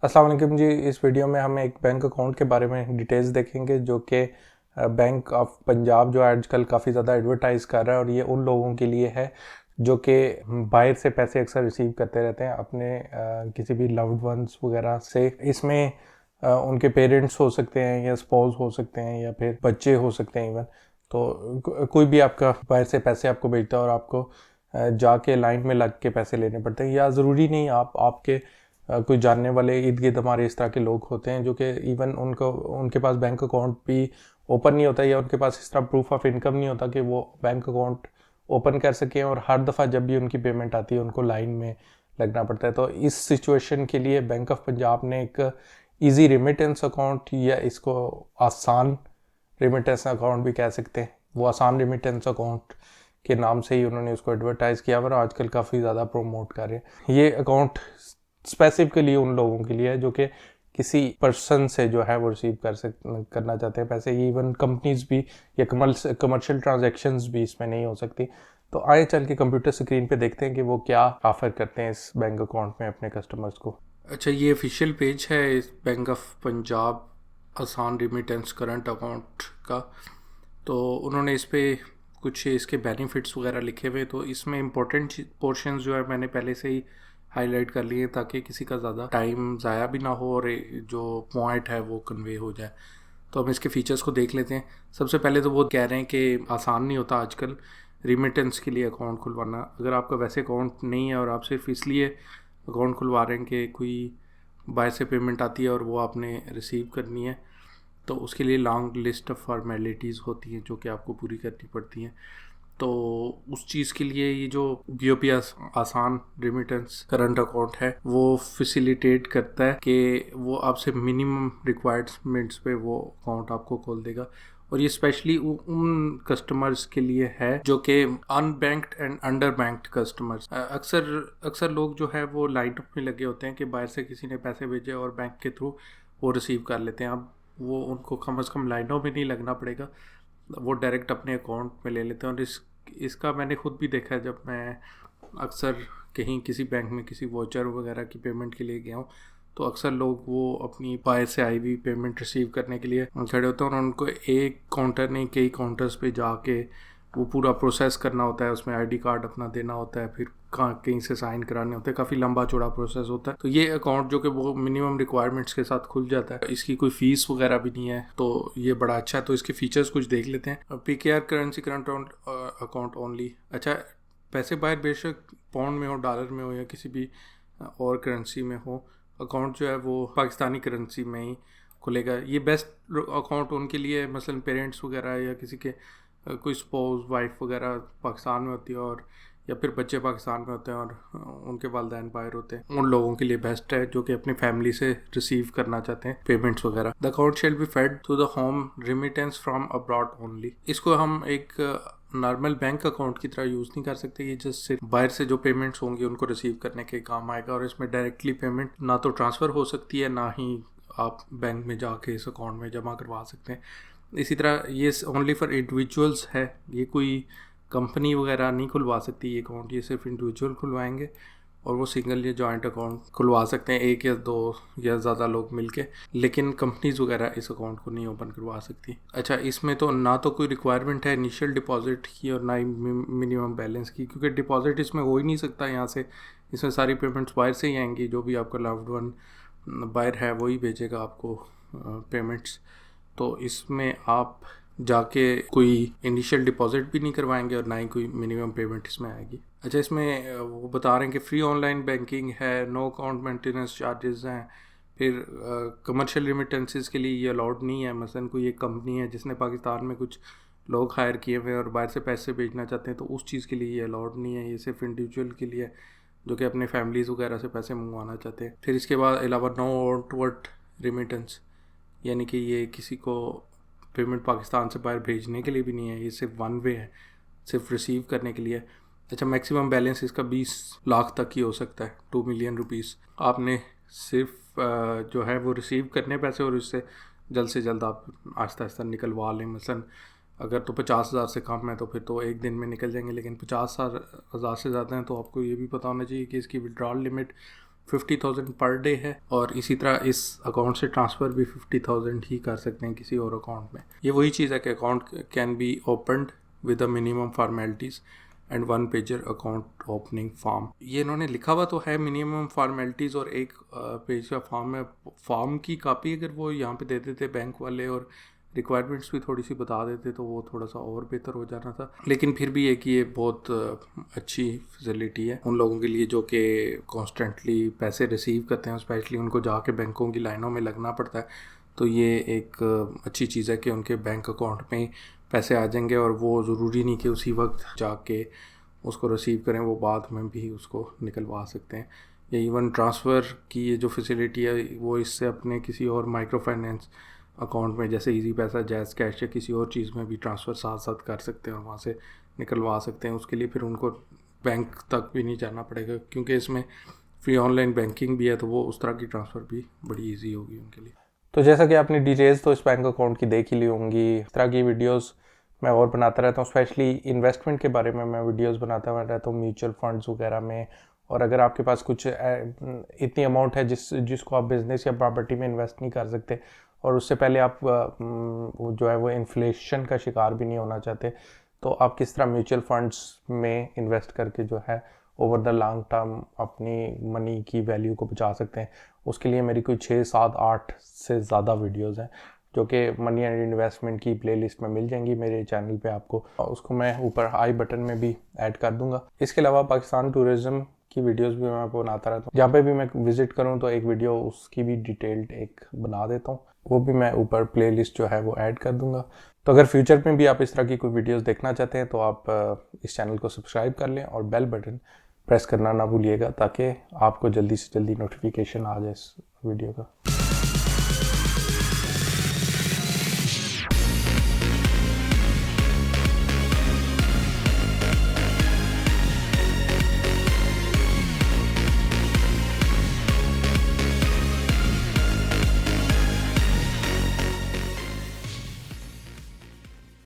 अस्सलाम वालेकुम जी। इस वीडियो में हम एक बैंक अकाउंट के बारे में डिटेल्स देखेंगे जो कि बैंक ऑफ पंजाब जो आजकल काफ़ी ज़्यादा एडवर्टाइज़ कर रहा है, और ये उन लोगों के लिए है जो कि बाहर से पैसे अक्सर रिसीव करते रहते हैं अपने किसी भी लव्ड वंस वगैरह से। इसमें उनके पेरेंट्स हो सकते हैं या स्पाउस हो सकते हैं या फिर बच्चे हो सकते हैं इवन। तो कोई भी आपका बाहर से पैसे आपको भेजता है और आपको जाके लाइन में लग के पैसे लेने पड़ते हैं, या ज़रूरी नहीं आप आपके कोई जानने वाले इर्द गिर्द हमारे इस तरह के लोग होते हैं जो कि इवन उनको उनके पास बैंक अकाउंट भी ओपन नहीं होता, या उनके पास इस तरह प्रूफ ऑफ इनकम नहीं होता कि वो बैंक अकाउंट ओपन कर सकें, और हर दफ़ा जब भी उनकी पेमेंट आती है उनको लाइन में लगना पड़ता है। तो इस सिचुएशन के लिए बैंक ऑफ पंजाब ने एक इजी रेमिटेंस अकाउंट, या इसको आसान रेमिटेंस अकाउंट भी कह सकते हैं, वो आसान रेमिटेंस अकाउंट के नाम से ही उन्होंने उसको एडवर्टाइज़ किया और आजकल काफ़ी ज़्यादा प्रोमोट कर रहे हैं। ये अकाउंट स्पेसिफिकली उन लोगों के लिए है जो कि किसी पर्सन से जो है वो रिसीव करना चाहते हैं पैसे। इवन कंपनीज भी या कमर्शियल ट्रांजैक्शंस भी इसमें नहीं हो सकती। तो आए चल के कंप्यूटर स्क्रीन पे देखते हैं कि वो क्या ऑफर करते हैं इस बैंक अकाउंट में अपने कस्टमर्स को। अच्छा, ये ऑफिशियल पेज है इस बैंक ऑफ पंजाब आसान रिमिटेंस करंट अकाउंट का। तो उन्होंने इस पे कुछ इसके बेनिफिट्स वगैरह लिखे हुए, तो इसमें इम्पोर्टेंट पोर्शंस जो है मैंने पहले से ही हाईलाइट कर लिए ताकि किसी का ज़्यादा टाइम ज़ाया भी ना हो और जो पॉइंट है वो कन्वे हो जाए। तो हम इसके फीचर्स को देख लेते हैं। सबसे पहले तो वो कह रहे हैं कि आसान नहीं होता आजकल रिमिटेंस के लिए अकाउंट खुलवाना। अगर आपका वैसे अकाउंट नहीं है और आप सिर्फ इसलिए अकाउंट खुलवा रहे हैं कि कोई बाहर से पेमेंट आती है और वो आपने रिसीव करनी है, तो उसके लिए लॉन्ग लिस्ट ऑफ फॉर्मेलिटीज़ होती हैं जो कि आपको पूरी करनी पड़ती हैं। तो उस चीज़ के लिए ये जो BOP आसान रेमिटेंस करंट अकाउंट है वो फैसिलिटेट करता है कि वो आपसे मिनिमम रिक्वायरमेंट्स पे वो अकाउंट आपको खोल देगा। और ये स्पेशली उन कस्टमर्स के लिए है जो कि unbanked and under banked customers. अक्सर अक्सर लोग जो है वो लाइन अप में लगे होते हैं कि बाहर से किसी ने पैसे भेजे और बैंक के थ्रू वो रिसीव कर लेते हैं। अब वो उनको कम से कम लाइनों में नहीं लगना पड़ेगा, वो डायरेक्ट अपने अकाउंट में ले लेते हैं। और इसका मैंने खुद भी देखा है, जब मैं अक्सर कहीं किसी बैंक में किसी वोचर वगैरह की पेमेंट के लिए गया हूँ तो अक्सर लोग वो अपनी बाहर से आई हुई पेमेंट रिसीव करने के लिए खड़े होते हैं और उनको एक काउंटर नहीं कई काउंटर्स पे जाके वो पूरा प्रोसेस करना होता है। उसमें ID कार्ड अपना देना होता है, फिर कहीं से साइन कराने होते हैं, काफ़ी लंबा चौड़ा प्रोसेस होता है। तो ये अकाउंट जो कि वो मिनिमम रिक्वायरमेंट्स के साथ खुल जाता है, इसकी कोई फीस वगैरह भी नहीं है, तो ये बड़ा अच्छा है। तो इसके फीचर्स कुछ देख लेते हैं। PKR currency current account only. अच्छा, पैसे बाहर बेशक पाउंड में हो, डॉलर में हो या किसी भी और करेंसी में हो, अकाउंट जो है वो पाकिस्तानी करेंसी में ही खुलेगा। ये बेस्ट अकाउंट उनके लिए, मसलन पेरेंट्स वगैरह या किसी के कोई स्पाउस वाइफ वगैरह पाकिस्तान में होती है और या फिर बच्चे पाकिस्तान में होते हैं और उनके वालिदैन बाहर होते हैं, उन लोगों के लिए बेस्ट है जो कि अपनी फैमिली से रिसीव करना चाहते हैं पेमेंट्स वगैरह। The account shall be fed to the home remittance from abroad only. इसको हम एक नॉर्मल बैंक अकाउंट की तरह यूज़ नहीं कर सकते। ये जस्ट सिर्फ बाहर से जो पेमेंट्स होंगी उनको रिसीव करने के काम आएगा, और इसमें डायरेक्टली पेमेंट ना तो ट्रांसफ़र हो सकती है ना ही आप बैंक में जाके इस अकाउंट में जमा करवा सकते हैं। इसी तरह ये ओनली फॉर इंडिविजुअल्स है, ये कोई कंपनी वगैरह नहीं खुलवा सकती ये अकाउंट, ये सिर्फ इंडिविजुअल खुलवाएंगे और वो सिंगल या जॉइंट अकाउंट खुलवा सकते हैं, एक या दो या ज़्यादा लोग मिलके, लेकिन कंपनीज वगैरह इस अकाउंट को नहीं ओपन करवा सकती। अच्छा, इसमें तो ना तो कोई रिक्वायरमेंट है इनिशियल डिपॉजिट की और ना ही मिनिमम बैलेंस की, क्योंकि डिपॉजिट इसमें हो ही नहीं सकता यहाँ से। इसमें सारी पेमेंट्स बाहर से ही आएंगी, जो भी आपका लव्ड वन बाहर है वही भेजेगा आपको पेमेंट्स। तो इसमें आप जाके कोई इनिशियल डिपॉजिट भी नहीं करवाएंगे और ना ही कोई मिनिमम पेमेंट इसमें आएगी। अच्छा, इसमें वो बता रहे हैं कि फ्री ऑनलाइन बैंकिंग है, नो अकाउंट मेंटेनेंस चार्जेस हैं, फिर कमर्शियल रिमिटेंसेस के लिए ये अलाउड नहीं है। मसलन कोई एक कंपनी है जिसने पाकिस्तान में कुछ लोग हायर किए हुए हैं और बाहर से पैसे भेजना चाहते हैं, तो उस चीज़ के लिए ये अलाउड नहीं है। ये सिर्फ इंडिविजुअल के लिए जो कि अपने फैमिलीज़ वगैरह से पैसे मंगवाना चाहते हैं। फिर इसके बाद अलावा नो आउटवर्ड रिमिटेंस, यानी कि ये किसी को पेमेंट पाकिस्तान से बाहर भेजने के लिए भी नहीं है, ये सिर्फ वन वे है, सिर्फ रिसीव करने के लिए। अच्छा, मैक्सिमम बैलेंस इसका 20 लाख तक ही हो सकता है, 2 मिलियन रुपीज़। आपने सिर्फ जो है वो रिसीव करने पैसे और उससे जल्द से जल्द आप आहिस्ता आहिस्ता निकलवा लें। मसलन अगर तो 50,000 से कम है तो फिर तो एक दिन में निकल जाएंगे, लेकिन 50,000 से ज़्यादा हैं तो आपको ये भी पता होना चाहिए कि इसकी विड्रॉल लिमिट 50,000 पर डे है, और इसी तरह इस अकाउंट से ट्रांसफ़र भी 50,000 ही कर सकते हैं किसी और अकाउंट में। ये वही चीज़ है कि account can be opened with a minimum formalities and 1 pager account opening form. ये इन्होंने लिखा हुआ तो है मिनिमम फॉर्मेलिटीज़ और 1 पेज का फॉर्म है। फॉर्म की कॉपी अगर वो यहाँ पे दे देते बैंक वाले और रिक्वायरमेंट्स भी थोड़ी सी बता देते तो वो थोड़ा सा और बेहतर हो जाना था। लेकिन फिर भी है कि ये बहुत अच्छी फैसिलिटी है उन लोगों के लिए जो कि कॉन्स्टेंटली पैसे रिसीव करते हैं, स्पेशली उनको जाके बैंकों की लाइनों में लगना पड़ता है। तो ये एक अच्छी चीज़ है कि उनके बैंक अकाउंट में पैसे आ जाएंगे और वो ज़रूरी नहीं कि उसी वक्त जाके उसको रिसीव करें, वो बाद में भी उसको निकलवा सकते हैं। या इवन ट्रांसफ़र की ये जो फैसिलिटी है वो इससे अपने किसी और माइक्रो फाइनेंस अकाउंट में जैसे इजी पैसा, जैज़ कैश या किसी और चीज़ में भी ट्रांसफ़र साथ साथ कर सकते हैं और वहाँ से निकलवा सकते हैं। उसके लिए फिर उनको बैंक तक भी नहीं जाना पड़ेगा, क्योंकि इसमें फ्री ऑनलाइन बैंकिंग भी है, तो वो उस तरह की ट्रांसफ़र भी बड़ी ईजी होगी उनके लिए। तो जैसा कि आपने डिटेल्स तो इस बैंक अकाउंट की देख ही ली होंगी, इस तरह की वीडियोस मैं और बनाता रहता हूँ। स्पेशली इन्वेस्टमेंट के बारे में मैं वीडियोस बनाता रहता हूँ, म्यूचुअल फंड्स वगैरह में। और अगर आपके पास कुछ इतनी अमाउंट है जिसको आप बिजनेस या प्रॉपर्टी में इन्वेस्ट नहीं कर सकते, और उससे पहले आप जो है वो इन्फ्लेशन का शिकार भी नहीं होना चाहते, तो आप किस तरह म्यूचुअल फंड्स में इन्वेस्ट करके जो है ओवर द लॉन्ग टर्म अपनी मनी की वैल्यू को बचा सकते हैं। उसके लिए मेरी कोई 6, 7, 8 से ज़्यादा वीडियोस हैं जो कि मनी एंड इन्वेस्टमेंट की प्लेलिस्ट में मिल जाएंगी मेरे चैनल पे आपको। उसको मैं ऊपर आई बटन में भी ऐड कर दूंगा। इसके अलावा पाकिस्तान टूरिज़्म की वीडियोस भी मैं बनाता रहता हूँ। जहाँ पे भी मैं विजिट करूँ तो एक वीडियो उसकी भी डिटेल्ड एक बना देता हूँ, वो भी मैं ऊपर प्लेलिस्ट जो है वो ऐड कर दूंगा। तो अगर फ्यूचर में भी आप इस तरह की कोई वीडियोस देखना चाहते हैं तो आप इस चैनल को सब्सक्राइब कर लें और बेल बटन प्रेस करना ना भूलिएगा, ताकि आपको जल्दी से जल्दी नोटिफिकेशन आ जाए इस वीडियो का।